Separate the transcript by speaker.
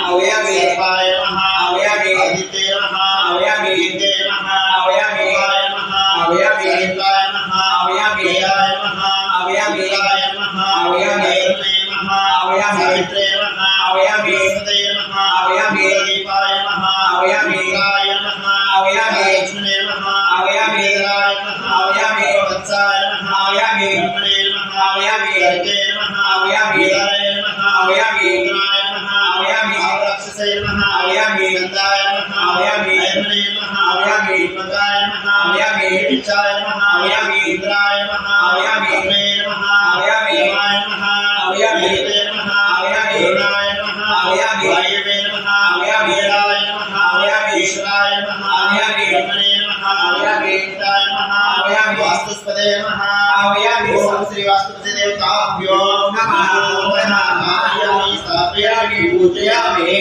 Speaker 1: అవయామి సర్వాయ నమః అవయామి ఆదిత్య నమః అవయామి విద్యే నమః అవయామి వాయ నమః అవయామి ఇంద్రాయ నమః అవయామి వేదాయ నమః అవయామి రాయ నమః అవయామి రుణే నమః అవయామి సావిత్రే నమః అవయామి సదయ నమః అవయామి దీపాయ నమః అవయామి రాయ నమః అవయామి లక్ష్మణే నమః అవయామి రాయ నమః అవయామి వత్సాయ నమః అవయామి బ్రహ్మణే నమః అవయామి గర్గే నమః అవయామి రాయ నమః అవయామి ఇంద్రాయ నమః అవయామి రాక్షసే నమః అవయామి గంధాయ నమః అవయామి బ్రహ్మణే నమః అవయామి పదాయ నమః అవయామి విచాయ నమః అవయామి ఇంద్రాయ నమః అవయామి రుణే నమః అవయామి వాయ నమః అవయామి తే నమః అవయామి రుణాయ నమః అవయామి వాయవే నమః అవయామి రాయ నమః అవయామి ఈశ్వరాయ నమః అవయామి బ్రహ్మణే నమః అవయామి ఇంద్రాయ నమః అవయామి వాస్తుస్పదే నమః అవయామి ఓం శ్రీ వాస్తుపదే దేవతాభ్యో నమః ఓం నమః స్థాపయామి పూజయామి